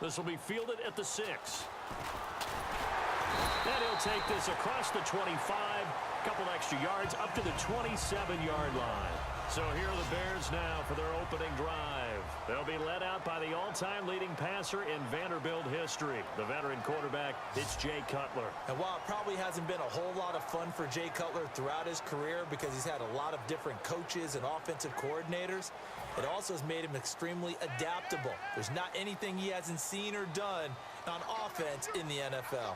This will be fielded at the 6. And he'll take this across the 25, a couple extra yards up to the 27-yard line. So here are the Bears now for their opening drive. They'll be led out by the all-time leading passer in Vanderbilt history, the veteran quarterback. It's Jay Cutler. And while it probably hasn't been a whole lot of fun for Jay Cutler throughout his career because he's had a lot of different coaches and offensive coordinators, it also has made him extremely adaptable. There's not anything he hasn't seen or done on offense in the NFL.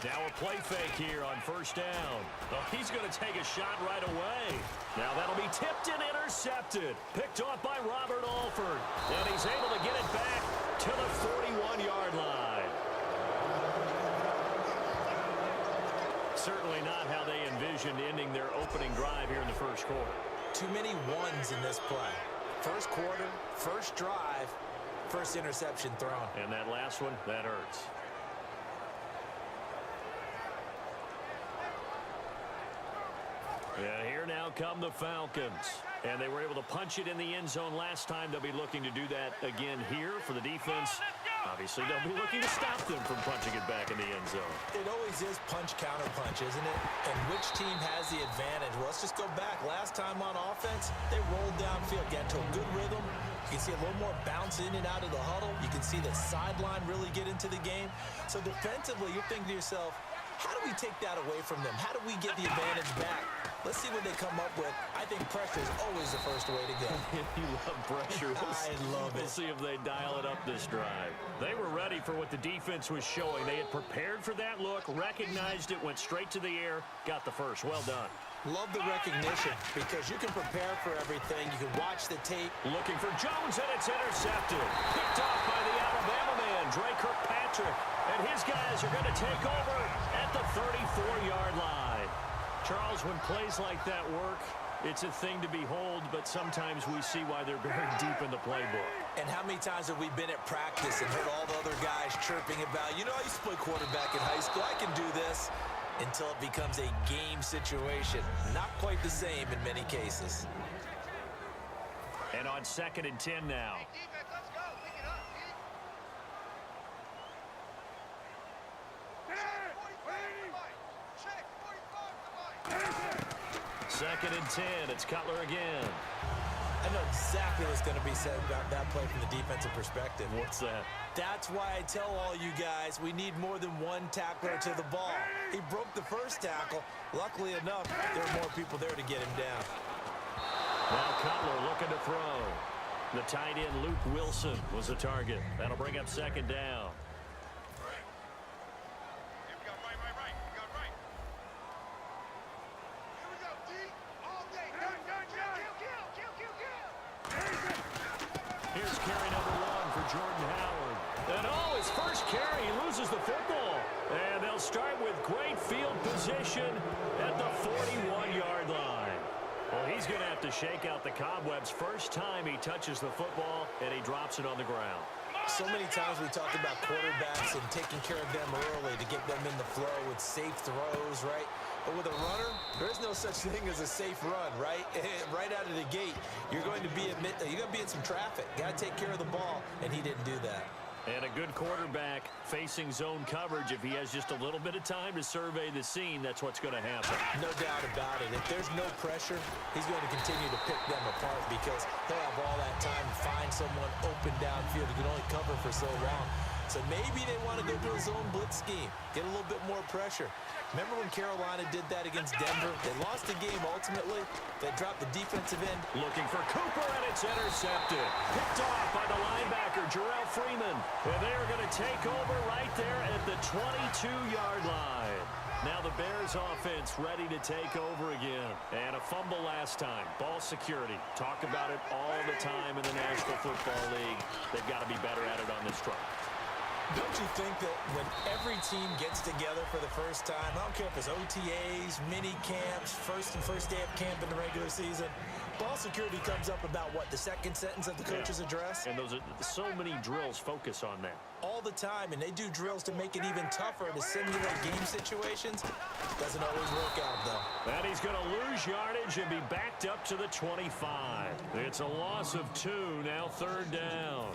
Now a play fake here on first down. Oh, he's going to take a shot right away. Now that'll be tipped and intercepted. Picked off by Robert Alford. And he's able to get it back to the 41-yard line. Certainly not how they envisioned ending their opening drive here in the first quarter. Too many ones in this play. First quarter, first drive, first interception thrown. And that last one, that hurts. And here now come the Falcons. And they were able to punch it in the end zone last time. They'll be looking to do that again here for the defense. Obviously, they'll be looking to stop them from punching it back in the end zone. It always is punch-counter-punch, isn't it? And which team has the advantage? Well, let's just go back. Last time on offense, they rolled downfield, got to a good rhythm. You can see a little more bounce in and out of the huddle. You can see the sideline really get into the game. So defensively, you're thinking to yourself, how do we take that away from them? How do we get the advantage back? Let's see what they come up with. I think pressure is always the first way to go. You love pressure. I love it. We'll see if they dial it up this drive. They were ready for what the defense was showing. They had prepared for that look, recognized it, went straight to the air, got the first. Well done. Love the recognition because you can prepare for everything. You can watch the tape. Looking for Jones, and it's intercepted. Picked off by the Alabama man, Dre Kirkpatrick. And his guys are going to take over at the 34-yard line. Charles, when plays like that work, it's a thing to behold, but sometimes we see why they're very deep in the playbook. And how many times have we been at practice and heard all the other guys chirping about, you know, I used to play quarterback in high school, I can do this, until it becomes a game situation. Not quite the same in many cases. And on 2nd and 10 now. 2nd and 10. It's Cutler again. I know exactly what's going to be said about that play from the defensive perspective. What's that? That's why I tell all you guys we need more than one tackler to the ball. He broke the first tackle. Luckily enough, there were more people there to get him down. Now Cutler looking to throw. The tight end, Luke Wilson, was the target. That'll bring up 2nd down. Here's carry number 1 for Jordan Howard. And oh, his first carry, he loses the football. And they'll start with great field position at the 41-yard line. Well, he's going to have to shake out the cobwebs first time he touches the football, and he drops it on the ground. So many times we talk about quarterbacks and taking care of them early to get them in the flow with safe throws, right? But with a runner, there is no such thing as a safe run, right? Right out of the gate, you're going to be in some traffic. Got to take care of the ball, and he didn't do that. And a good quarterback facing zone coverage, if he has just a little bit of time to survey the scene, that's what's going to happen. No doubt about it. If there's no pressure, he's going to continue to pick them apart because he'll have all that time to find someone open downfield. He can only cover for so long. So maybe they want to go to a zone blitz scheme, get a little bit more pressure. Remember when Carolina did that against Denver? They lost the game ultimately. They dropped the defensive end. Looking for Cooper, and it's intercepted. Picked off by the linebacker, Jarrell Freeman. And they're going to take over right there at the 22-yard line. Now the Bears offense ready to take over again. And a fumble last time. Ball security. Talk about it all the time in the National Football League. They've got to be better at it on this drive. Don't you think that when every team gets together for the first time, I don't care if it's OTAs, mini camps, first day of camp in the regular season, Ball security comes up about, what, the second sentence of the coach's address? And those are so many drills focus on that. All the time, and they do drills to make it even tougher to simulate game situations. Doesn't always work out, though. And he's going to lose yardage and be backed up to the 25. It's a loss of 2, now third down.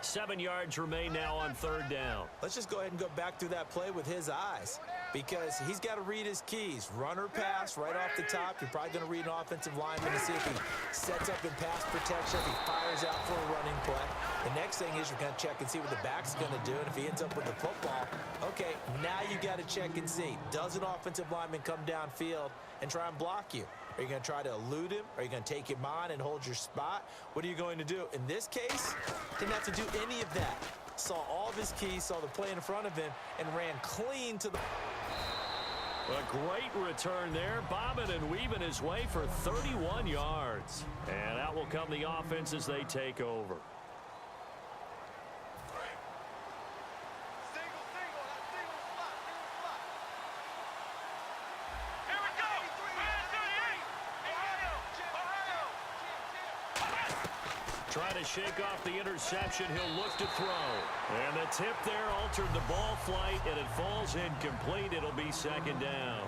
7 yards remain now on third down. Let's just go ahead and go back through that play with his eyes, because he's got to read his keys. Run or pass right off the top. You're probably going to read an offensive lineman to see if he sets up in pass protection, if he fires out for a running play. The next thing is you're going to check and see what the back's going to do, and if he ends up with the football, okay, now you got to check and see. Does an offensive lineman come downfield and try and block you? Are you going to try to elude him? Are you going to take him on and hold your spot? What are you going to do? In this case, didn't have to do any of that. Saw all of his keys, saw the play in front of him, and ran clean to the... A great return there, bobbing and weaving his way for 31 yards. And out will come the offense as they take over. Trying to shake off the interception. He'll look to throw. And the tip there altered the ball flight, and it falls incomplete. It'll be second down.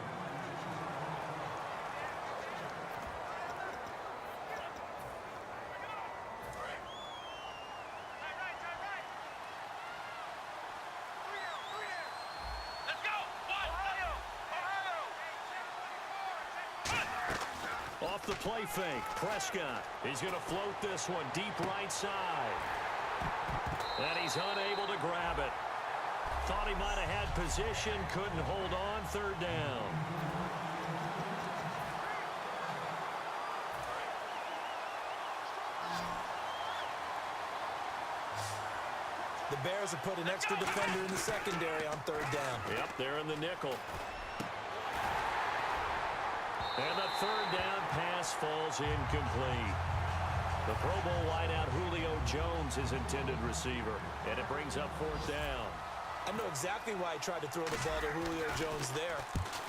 Off the play fake, Prescott. He's going to float this one deep right side. And he's unable to grab it. Thought he might have had position, couldn't hold on, third down. The Bears have put an extra defender in the secondary on third down. Yep, they're in the nickel. And the third down pass falls incomplete. The Pro Bowl wideout Julio Jones is intended receiver, and it brings up fourth down. I know exactly why he tried to throw the ball to Julio Jones there.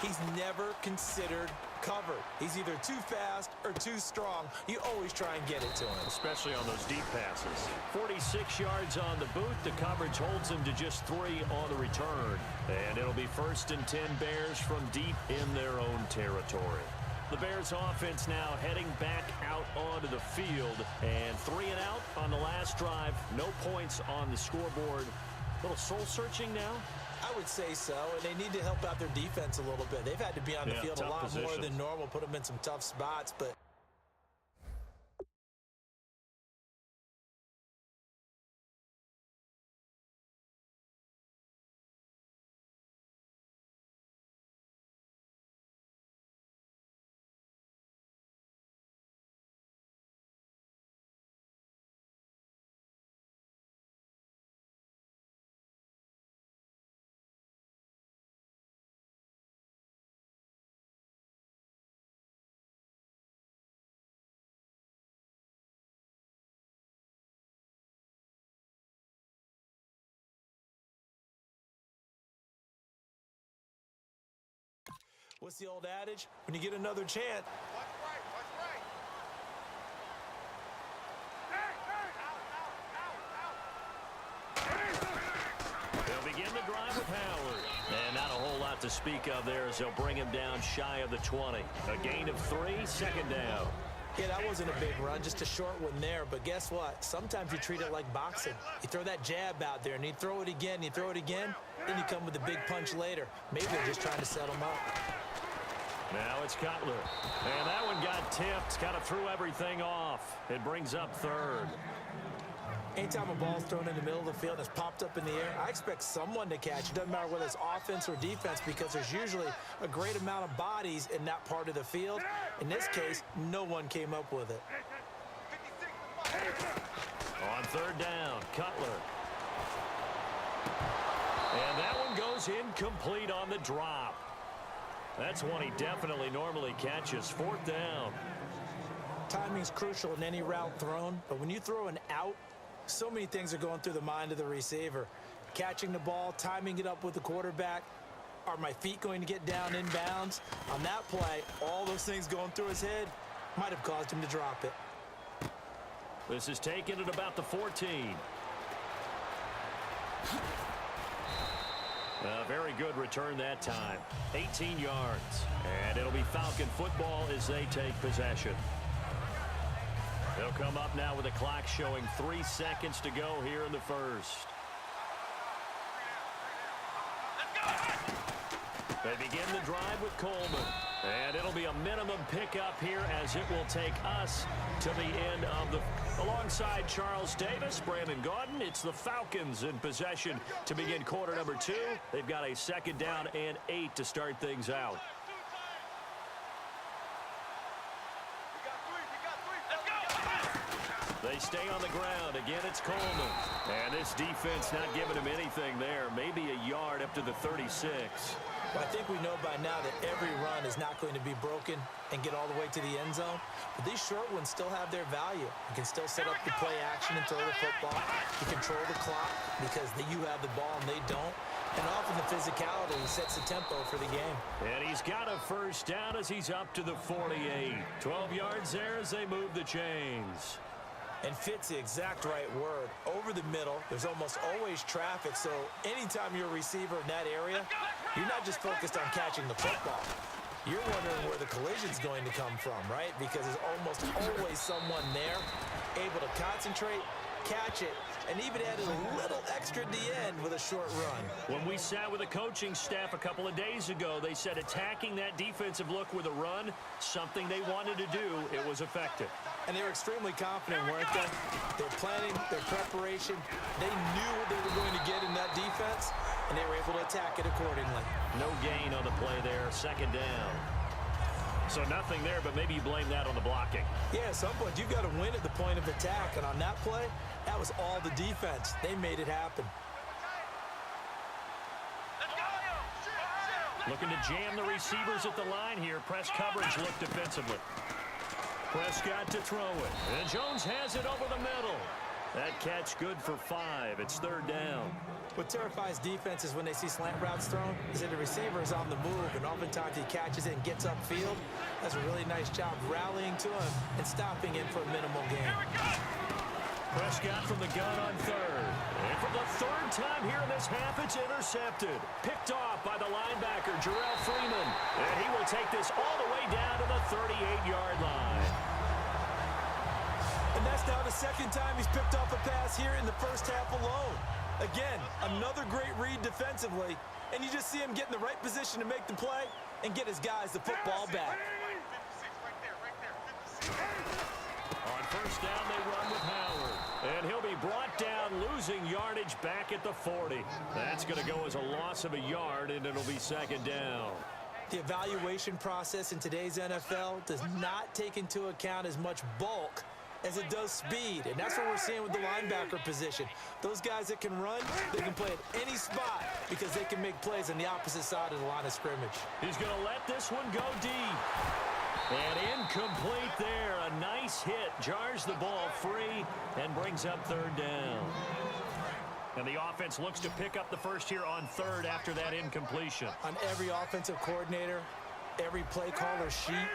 He's never considered covered. He's either too fast or too strong. You always try and get it to him. Especially on those deep passes. 46 yards on the boot. The coverage holds him to just 3 on the return. And it'll be 1st and 10 Bears from deep in their own territory. The Bears offense now heading back out onto the field. And 3 and out on the last drive. No points on the scoreboard. A little soul-searching now? I would say so, and they need to help out their defense a little bit. They've had to be on the field a lot more than normal, put them in some tough spots, but... What's the old adage? When you get another chance. They'll begin the drive with Howard. And not a whole lot to speak of there as they'll bring him down shy of the 20. A gain of 3, second down. Yeah, that wasn't a big run, just a short one there. But guess what? Sometimes you treat it like boxing. You throw that jab out there, and you throw it again, you throw it again, then you come with a big punch later. Maybe they're just trying to set him up. Now it's Cutler. And that one got tipped, kind of threw everything off. It brings up third. Anytime a ball's thrown in the middle of the field and it's popped up in the air, I expect someone to catch. It doesn't matter whether it's offense or defense, because there's usually a great amount of bodies in that part of the field. In this case, no one came up with it. On third down, Cutler. And that one goes incomplete on the drop. That's one he definitely normally catches. Fourth down. Timing's crucial in any route thrown, but when you throw an out, so many things are going through the mind of the receiver. Catching the ball, timing it up with the quarterback. Are my feet going to get down in bounds? On that play, all those things going through his head. might have caused him to drop it. This is taken at about the 14. A very good return that time. 18 yards. And it'll be Falcon football as they take possession. They'll come up now with the clock showing 3 seconds to go here in the first. They begin the drive with Coleman. And it'll be a minimum pickup here as it will take us to the end of the... Alongside Charles Davis, Brandon Gaudin, it's the Falcons in possession to begin quarter number 2. They've got a 2nd down and 8 to start things out. They stay on the ground. Again, it's Coleman. And this defense not giving him anything there. Maybe a yard up to the 36. Well, I think we know by now that every run is not going to be broken and get all the way to the end zone. But these short ones still have their value. You can still set up the play action and throw the football. You control the clock because you have the ball and they don't. And often the physicality sets the tempo for the game. And he's got a first down as he's up to the 48. 12 yards there as they move the chains. And fit's the exact right word. Over the middle, there's almost always traffic, so anytime you're a receiver in that area, you're not just focused on catching the football. You're wondering where the collision's going to come from, right? Because there's almost always someone there able to concentrate, catch it, and even added a little extra at the end with a short run. When we sat with the coaching staff a couple of days ago, they said attacking that defensive look with a run, something they wanted to do, it was effective. And they were extremely confident, weren't they? Their planning, their preparation, they knew what they were going to get in that defense, and they were able to attack it accordingly. No gain on the play there, 2nd down. So nothing there, but maybe you blame that on the blocking. Yeah, at some point, you've got to win at the point of attack, and on that play, that was all the defense. They made it happen. Looking to jam the receivers at the line here. Press coverage look defensively. Prescott to throw it. And Jones has it over the middle. That catch good for 5. It's 3rd down. What terrifies defenses when they see slant routes thrown is that the receiver is on the move, and oftentimes he catches it and gets upfield. Does a really nice job rallying to him and stopping him for a minimal gain. Prescott from the gun on 3rd. And for the 3rd time here in this half, it's intercepted. Picked off by the linebacker, Jarrell Freeman. And he will take this all the way down to the 38-yard line. And that's now the 2nd time he's picked off a pass here in the first half alone. Again, another great read defensively, and you just see him get in the right position to make the play and get his guys the football back. On 1st down, they run with Howard, and he'll be brought down, losing yardage back at the 40. That's going to go as a loss of a yard, and it'll be 2nd down. The evaluation process in today's NFL does not take into account as much bulk as it does speed, and that's what we're seeing with the linebacker position. Those guys that can run, they can play at any spot because they can make plays on the opposite side of the line of scrimmage. He's going to let this one go deep. And incomplete there. A nice hit. Jars the ball free and brings up 3rd down. And the offense looks to pick up the first here on 3rd after that incompletion. On every offensive coordinator, every play caller sheet,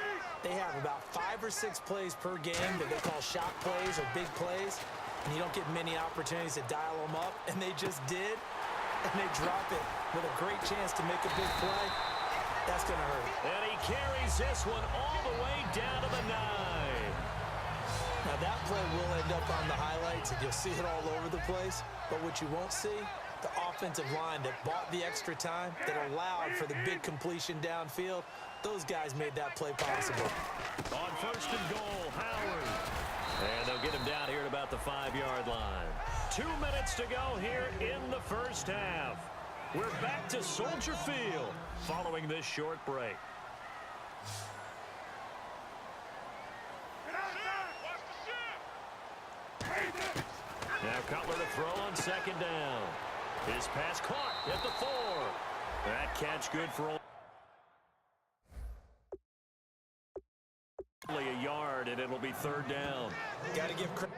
they have about 5 or 6 plays per game that they call shot plays or big plays, and you don't get many opportunities to dial them up, and they just did, and they drop it with a great chance to make a big play. That's going to hurt. And he carries this one all the way down to the 9. Now that play will end up on the highlights, and you'll see it all over the place, but what you won't see, the offensive line that bought the extra time, that allowed for the big completion downfield, those guys made that play possible. On 1st and goal, Howard. And they'll get him down here at about the 5-yard line. 2 minutes to go here in the first half. We're back to Soldier Field following this short break. Now Cutler to throw on 2nd down. His pass caught at the 4. That catch good for only a yard, and it'll be 3rd down. Got to give credit.